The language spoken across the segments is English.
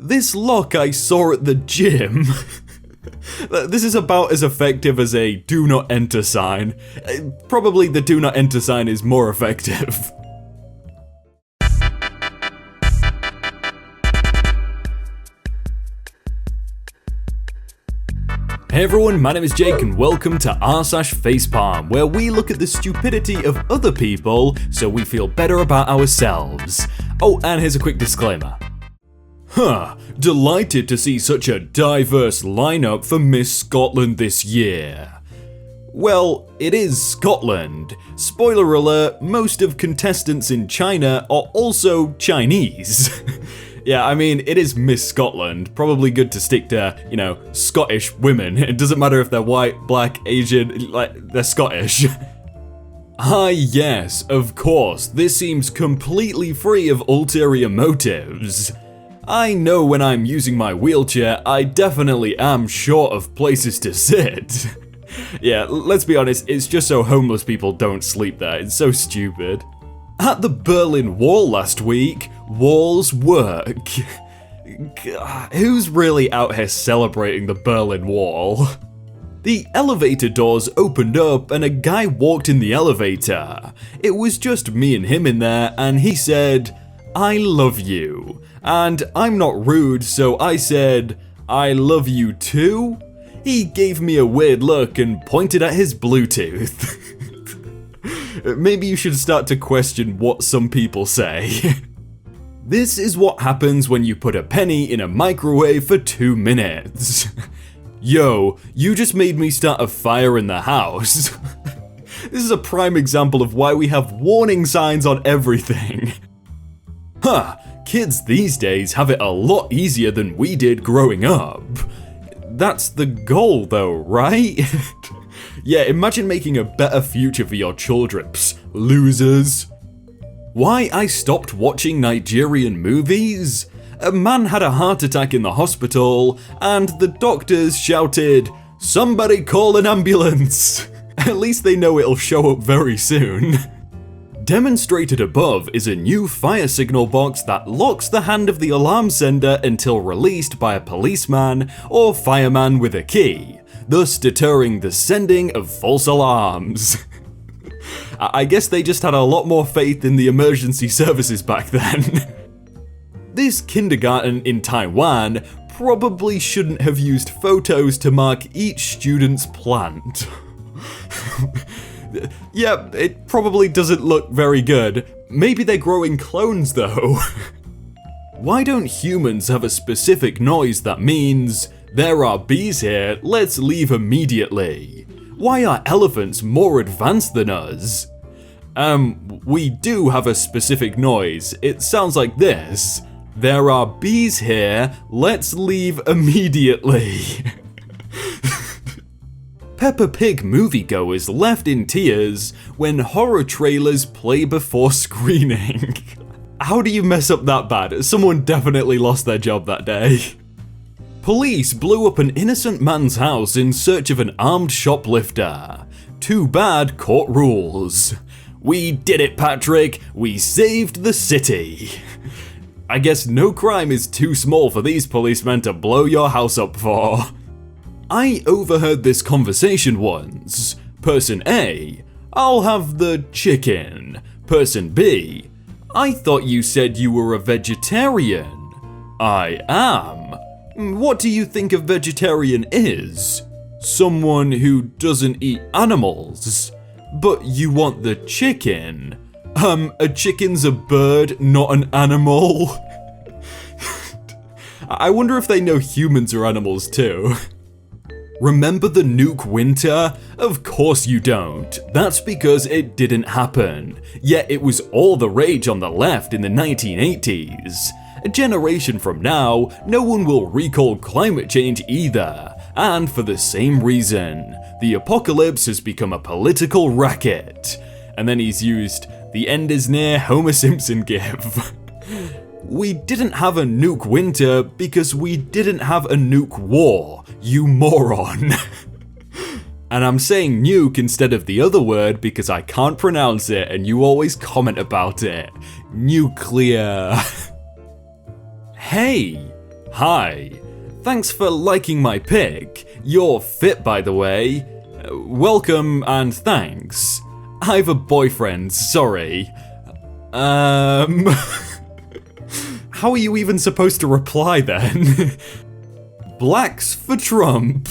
This lock I saw at the gym. This is about as effective as a do not enter sign. Probably the do not enter sign is more effective. Hey everyone, my name is Jake and welcome to r/facepalm, where we look at the stupidity of other people so we feel better about ourselves. Oh, and here's a quick disclaimer. Delighted to see such a diverse lineup for Miss Scotland this year. Well, it is Scotland. Spoiler alert, most of contestants in China are also Chinese. Yeah, I mean, it is Miss Scotland. Probably good to stick to, Scottish women. It doesn't matter if they're white, black, Asian, they're Scottish. Yes, of course, this seems completely free of ulterior motives. I know when I'm using my wheelchair, I definitely am short of places to sit. Yeah, let's be honest, it's just so homeless people don't sleep there. It's so stupid. At the Berlin Wall last week, walls work. Who's really out here celebrating the Berlin Wall? The elevator doors opened up and a guy walked in the elevator. It was just me and him in there, and he said, "I love you." And I'm not rude, so I said, "I love you too?" He gave me a weird look and pointed at his Bluetooth. Maybe you should start to question what some people say. This is what happens when you put a penny in a microwave for 2 minutes. Yo, you just made me start a fire in the house. This is a prime example of why we have warning signs on everything. Kids these days have it a lot easier than we did growing up. That's the goal though, right? Yeah, imagine making a better future for your children, losers. Why I stopped watching Nigerian movies? A man had a heart attack in the hospital, and the doctors shouted, "Somebody call an ambulance!" At least they know it'll show up very soon. Demonstrated above is a new fire signal box that locks the hand of the alarm sender until released by a policeman or fireman with a key, thus deterring the sending of false alarms. I guess they just had a lot more faith in the emergency services back then. This kindergarten in Taiwan probably shouldn't have used photos to mark each student's plant. Yeah, it probably doesn't look very good. Maybe they're growing clones though. Why don't humans have a specific noise that means, "There are bees here, let's leave immediately"? Why are elephants more advanced than us? We do have a specific noise. It sounds like this. "There are bees here, let's leave immediately." Peppa Pig moviegoers left in tears when horror trailers play before screening. How do you mess up that bad? Someone definitely lost their job that day. Police blew up an innocent man's house in search of an armed shoplifter. Too bad court rules. We did it, Patrick. We saved the city. I guess no crime is too small for these policemen to blow your house up for. I overheard this conversation once. Person A, "I'll have the chicken." Person B, "I thought you said you were a vegetarian." "I am." "What do you think a vegetarian is?" "Someone who doesn't eat animals." "But you want the chicken." A chicken's a bird, not an animal." I wonder if they know humans are animals too. Remember the nuke winter? Of course you don't. That's because it didn't happen. Yet it was all the rage on the left in the 1980s. A generation from now, no one will recall climate change either. And for the same reason. The apocalypse has become a political racket. And then he's used the end is near Homer Simpson gif. We didn't have a nuke winter because we didn't have a nuke war, you moron. And I'm saying nuke instead of the other word because I can't pronounce it and you always comment about it. Nuclear. Hey, Hi. Thanks for liking my pic. You're fit, by the way. Welcome and thanks. I've a boyfriend, sorry. How are you even supposed to reply then? Blacks for Trump.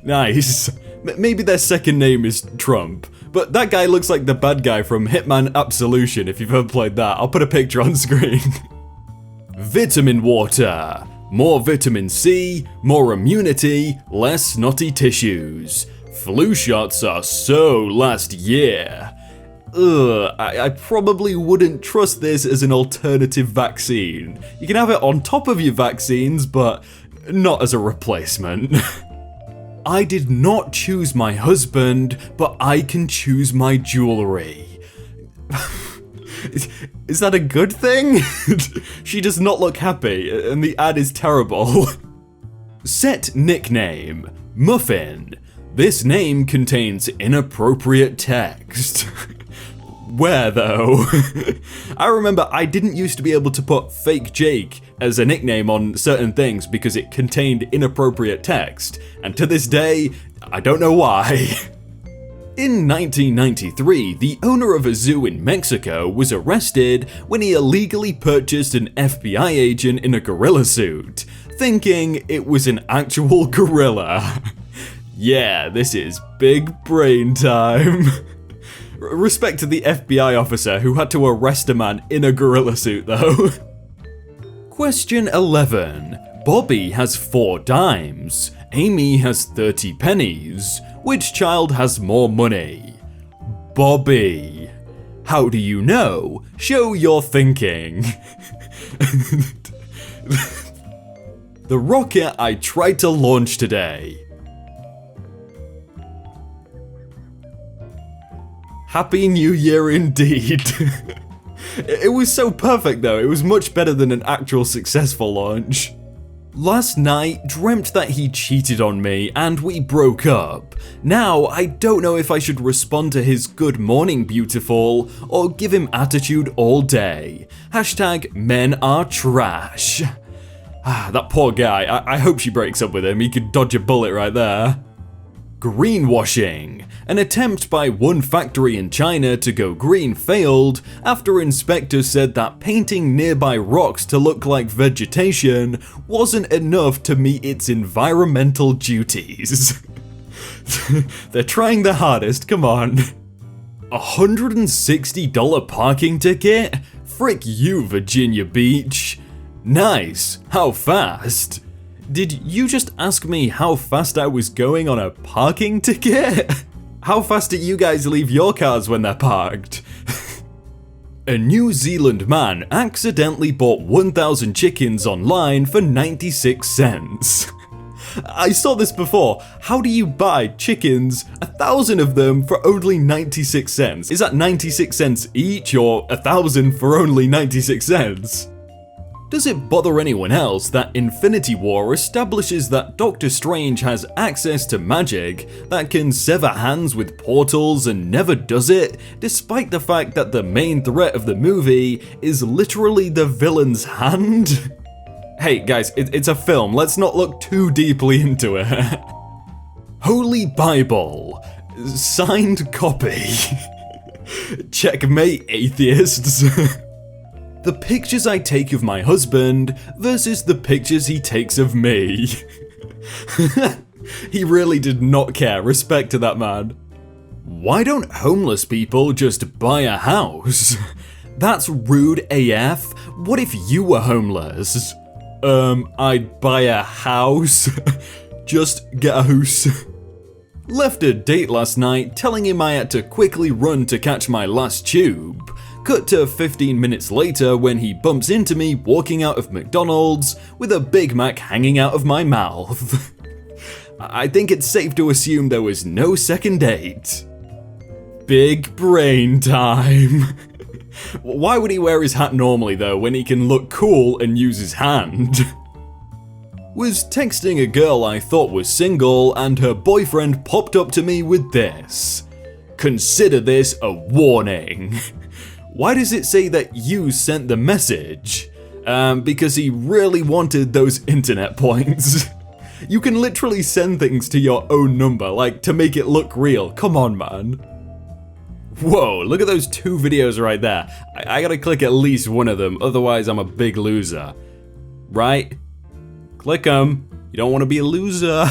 Nice. Maybe their second name is Trump. But that guy looks like the bad guy from Hitman Absolution, if you've ever played that. I'll put a picture on screen. Vitamin water. More vitamin C, more immunity, less snotty tissues. Flu shots are so last year. Ugh, I probably wouldn't trust this as an alternative vaccine. You can have it on top of your vaccines, but not as a replacement. I did not choose my husband, but I can choose my jewelry. Is that a good thing? She does not look happy, and the ad is terrible. Set nickname, Muffin. This name contains inappropriate text. Where though? I remember I didn't used to be able to put Fake Jake as a nickname on certain things because it contained inappropriate text, and to this day, I don't know why. In 1993, the owner of a zoo in Mexico was arrested when he illegally purchased an FBI agent in a gorilla suit, thinking it was an actual gorilla. Yeah, this is big brain time. Respect to the FBI officer who had to arrest a man in a gorilla suit though. Question 11. Bobby has 4 dimes. Amy has 30 pennies. Which child has more money? Bobby. How do you know? Show your thinking. The rocket I tried to launch today. Happy New Year indeed. It was so perfect though, it was much better than an actual successful launch. Last night, dreamt that he cheated on me and we broke up. Now, I don't know if I should respond to his good morning beautiful or give him attitude all day. Hashtag men are trash. That poor guy, I hope she breaks up with him, he could dodge a bullet right there. Greenwashing. An attempt by one factory in China to go green failed after inspectors said that painting nearby rocks to look like vegetation wasn't enough to meet its environmental duties. They're trying their hardest, come on. $160 parking ticket? Frick you, Virginia Beach. Nice, how fast? Did you just ask me how fast I was going on a parking ticket? How fast do you guys leave your cars when they're parked? A New Zealand man accidentally bought 1,000 chickens online for 96 cents. I saw this before. How do you buy chickens, 1,000 of them for only 96 cents? Is that 96 cents each or 1,000 for only 96 cents? Does it bother anyone else that Infinity War establishes that Doctor Strange has access to magic that can sever hands with portals and never does it, despite the fact that the main threat of the movie is literally the villain's hand? Hey guys, it's a film, let's not look too deeply into it. Holy Bible. Signed copy. Checkmate, atheists. The pictures I take of my husband versus the pictures he takes of me. He really did not care, respect to that man. Why don't homeless people just buy a house? That's rude AF. What if you were homeless? I'd buy a house. Just get a house. Left a date last night telling him I had to quickly run to catch my last tube. Cut to 15 minutes later when he bumps into me walking out of McDonald's with a Big Mac hanging out of my mouth. I think it's safe to assume there was no second date. Big brain time. Why would he wear his hat normally though when he can look cool and use his hand? Was texting a girl I thought was single and her boyfriend popped up to me with this. Consider this a warning. Why does it say that you sent the message? because he really wanted those internet points. You can literally send things to your own number, like, to make it look real. Come on, man. Whoa, look at those 2 videos right there. I gotta click at least one of them, otherwise I'm a big loser. Right? Click them. You don't want to be a loser.